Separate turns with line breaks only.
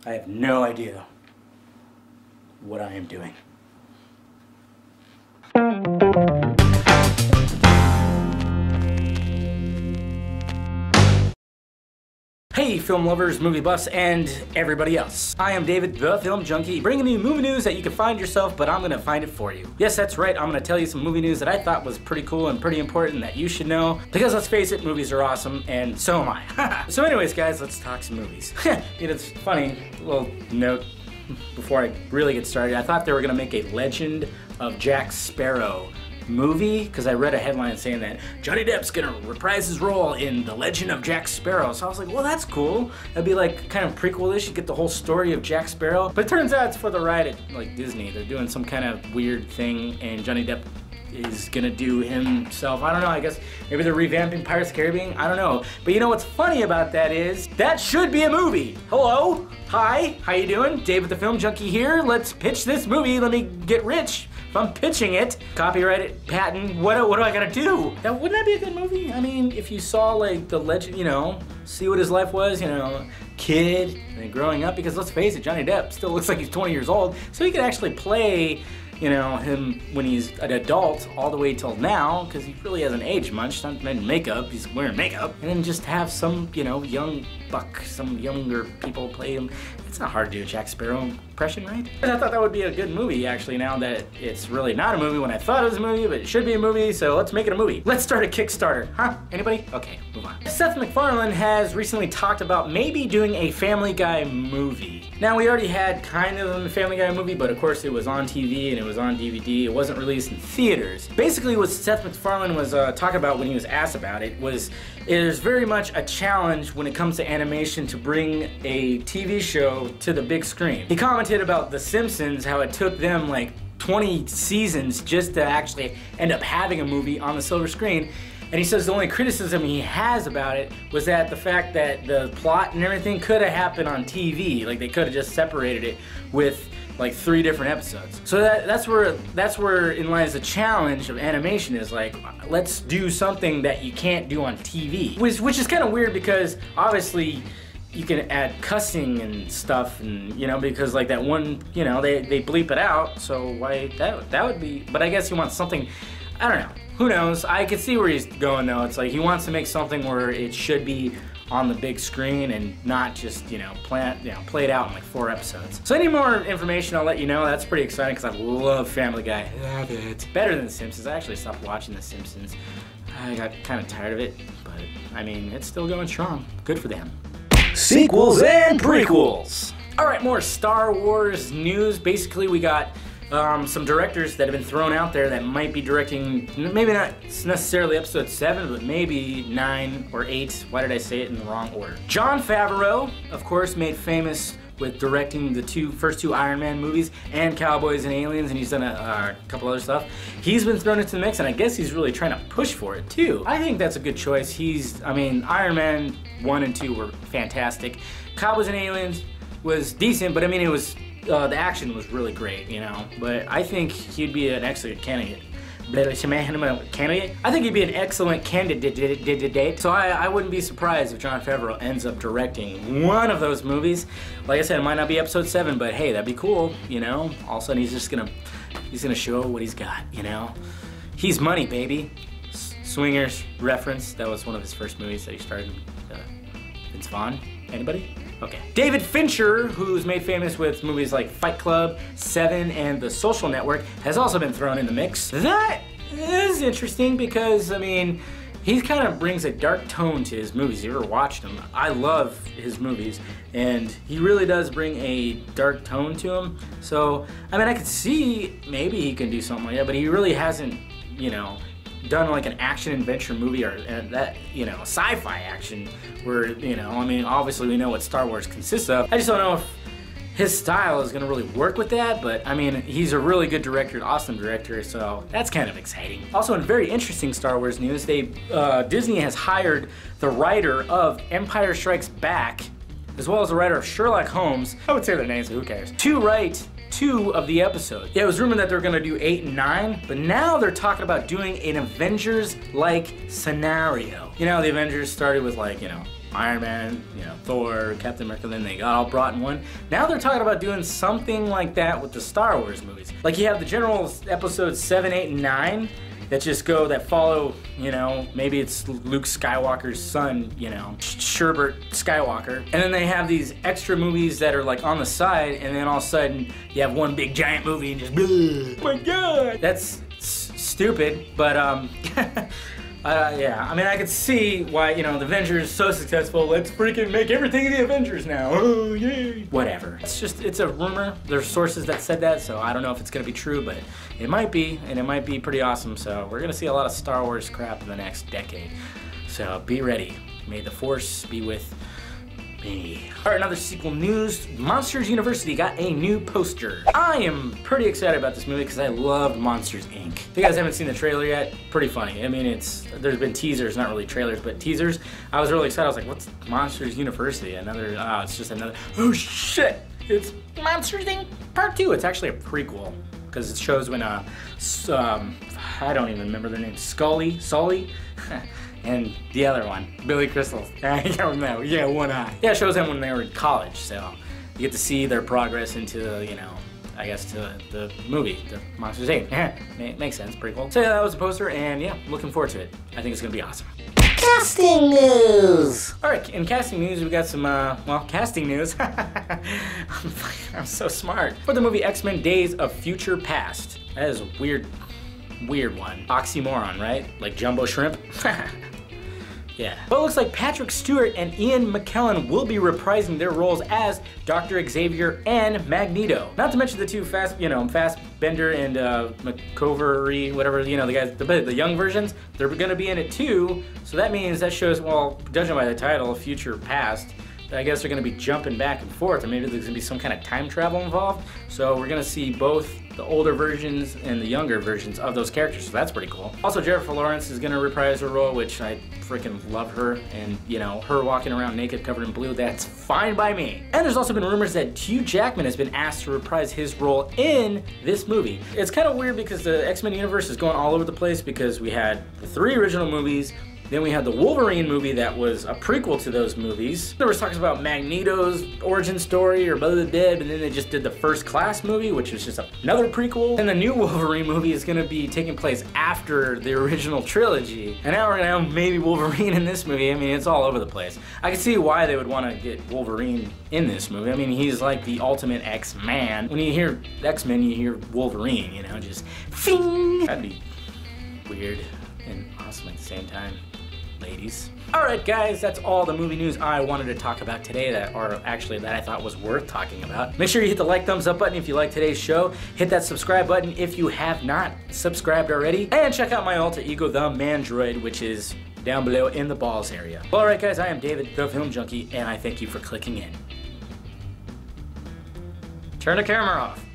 I have no idea what I am doing. Hey film lovers, movie buffs, and everybody else. I am David, the Film Junkie, bringing you movie news that you can find yourself, but I'm gonna find it for you. Yes, that's right, I'm gonna tell you some movie news that I thought was pretty cool and pretty important that you should know, because let's face it, movies are awesome, and so am I. So anyways, guys, let's talk some movies. It's funny, little note before I really get started. I thought they were gonna make a Legend of Jack Sparrow movie, because I read a headline saying that Johnny Depp's gonna reprise his role in The Legend of Jack Sparrow. So I was like, well, that's cool. That'd be like kind of prequel-ish. You get the whole story of Jack Sparrow. But it turns out it's for the ride at like Disney. They're doing some kind of weird thing, and Johnny Depp is gonna do himself. I don't know, I guess maybe they're revamping Pirates of the Caribbean. I don't know. But you know what's funny about that is, that should be a movie. Hello, hi, how you doing? David the Film Junkie here. Let's pitch this movie. Let me get rich. If I'm pitching it, copyright it, patent, what do I gotta do? Now, wouldn't that be a good movie? I mean, if you saw like the legend, you know, see what his life was, you know, kid, and then growing up, because let's face it, Johnny Depp still looks like he's 20 years old, so he could actually play, you know, him when he's an adult all the way till now, because he really hasn't aged much. Not in makeup, he's wearing makeup, and then just have some, you know, young buck, some younger people play him. It's not hard to do a Jack Sparrow impression, right? And I thought that would be a good movie, actually, now that it's really not a movie when I thought it was a movie, but it should be a movie, so let's make it a movie. Let's start a Kickstarter. Huh? Anybody? Okay, move on. Seth MacFarlane has recently talked about maybe doing a Family Guy movie. Now, we already had kind of a Family Guy movie, but of course it was on TV and it was on DVD. It wasn't released in theaters. Basically, what Seth MacFarlane was talking about when he was asked about it was, there's very much a challenge when it comes to animation to bring a TV show to the big screen. He commented about The Simpsons, how it took them like 20 seasons just to actually end up having a movie on the silver screen. And he says the only criticism he has about it was that the fact that the plot and everything could have happened on TV. Like they could have just separated it with like 3 different episodes. So that's where in lies the challenge of animation, is like, let's do something that you can't do on TV. Which is kind of weird, because obviously you can add cussing and stuff, and you know, because like that one, you know, they bleep it out, so why that would be, but I guess he wants something, I don't know, who knows. I could see where he's going though. It's like he wants to make something where it should be on the big screen and not just, you know, play it out in like 4 episodes. So any more information I'll let you know. That's pretty exciting, because I love Family Guy. Love it. Better than The Simpsons. I actually stopped watching The Simpsons. I got kind of tired of it, but I mean, it's still going strong. Good for them. Sequels and prequels. All right, more Star Wars news. Basically, we got some directors that have been thrown out there that might be directing, maybe not necessarily episode 7, but maybe 9 or 8. Why did I say it in the wrong order? Jon Favreau, of course, made famous with directing the first two Iron Man movies and Cowboys and Aliens, and he's done a couple other stuff. He's been thrown into the mix, and I guess he's really trying to push for it too. I think that's a good choice. I mean, Iron Man 1 and 2 were fantastic. Cowboys and Aliens was decent, but I mean, it was the action was really great, you know. But I think he'd be an excellent candidate. I think he'd be an excellent candidate. So I wouldn't be surprised if Jon Favreau ends up directing one of those movies. Like I said, it might not be episode 7, but hey, that'd be cool, you know. All of a sudden he's gonna show what he's got, you know. He's money, baby. Swingers reference. That was one of his first movies that he starred in. Vince Vaughn. Anybody? Okay. David Fincher, who's made famous with movies like Fight Club, Seven, and The Social Network, has also been thrown in the mix. That is interesting because, I mean, he kind of brings a dark tone to his movies. You ever watched them? I love his movies, and he really does bring a dark tone to them. So, I mean, I could see maybe he can do something like that, but he really hasn't, you know, done like an action adventure movie or that, you know, sci-fi action where, you know, I mean, obviously we know what Star Wars consists of. I just don't know if his style is gonna really work with that, but I mean, he's a really good director, an awesome director, so that's kind of exciting. Also, in very interesting Star Wars news, Disney has hired the writer of Empire Strikes Back, as well as the writer of Sherlock Holmes, I would say their names, who cares, to write 2 of the episodes. Yeah, it was rumored that they're gonna do 8 and 9, but now they're talking about doing an Avengers-like scenario. You know, the Avengers started with, like, you know, Iron Man, you know, Thor, Captain America, then they got all brought in one. Now they're talking about doing something like that with the Star Wars movies. Like you have the Generals episodes 7, 8, and 9 that follow, you know, maybe it's Luke Skywalker's son, you know, Sherbert Skywalker. And then they have these extra movies that are like on the side, and then all of a sudden you have one big giant movie and just, oh my god! That's stupid, but yeah, I mean, I could see why, you know, the Avengers is so successful, let's freaking make everything the Avengers now, oh yay! Whatever. It's a rumor, there's sources that said that, so I don't know if it's gonna be true, but it might be, and it might be pretty awesome, so we're gonna see a lot of Star Wars crap in the next decade. So be ready. May the Force be with me. Alright, another sequel news. Monsters University got a new poster. I am pretty excited about this movie because I loved Monsters, Inc. If you guys haven't seen the trailer yet, pretty funny. I mean, there's been teasers, not really trailers, but teasers. I was really excited. I was like, what's Monsters University? It's just another, oh shit! It's Monsters, Inc. Part 2. It's actually a prequel because it shows when, I don't even remember their name, Sully? And the other one, Billy Crystal. I don't know. Yeah, one eye. Yeah, it shows them when they were in college, so you get to see their progress into, you know, I guess to the movie, the Monsters Inc. Makes sense, pretty cool. So yeah, that was the poster, and yeah, looking forward to it. I think it's gonna be awesome. Casting news! Alright, in casting news, we got some, casting news. I'm so smart. For the movie X-Men Days of Future Past. That is a weird one. Oxymoron, right? Like jumbo shrimp? Yeah. But it looks like Patrick Stewart and Ian McKellen will be reprising their roles as Dr. Xavier and Magneto. Not to mention the two Fassbender and McCovery, whatever, you know, the guys, the young versions, they're gonna be in it too. So that means, that shows, well, judging by the title, Future Past, I guess they're gonna be jumping back and forth, or maybe there's gonna be some kind of time travel involved. So we're gonna see both the older versions and the younger versions of those characters, so that's pretty cool. Also, Jennifer Lawrence is gonna reprise her role, which I freaking love her, and you know, her walking around naked covered in blue, that's fine by me. And there's also been rumors that Hugh Jackman has been asked to reprise his role in this movie. It's kind of weird because the X-Men universe is going all over the place because we had the 3 original movies, then we had the Wolverine movie that was a prequel to those movies. There was talks about Magneto's origin story or blah, blah, blah, and then they just did the First Class movie, which was just another prequel. And the new Wolverine movie is gonna be taking place after the original trilogy. And now we're gonna have maybe Wolverine in this movie. I mean, it's all over the place. I can see why they would wanna get Wolverine in this movie. I mean, he's like the ultimate X-Man. When you hear X-Men, you hear Wolverine, you know, just fing. That'd be weird and awesome at the same time. Ladies. Alright guys, that's all the movie news I wanted to talk about today that I thought was worth talking about. Make sure you hit the like, thumbs up button if you like today's show. Hit that subscribe button if you have not subscribed already. And check out my alter ego, the Mandroid, which is down below in the balls area. Well, alright guys, I am David, the Film Junkie, and I thank you for clicking in. Turn the camera off.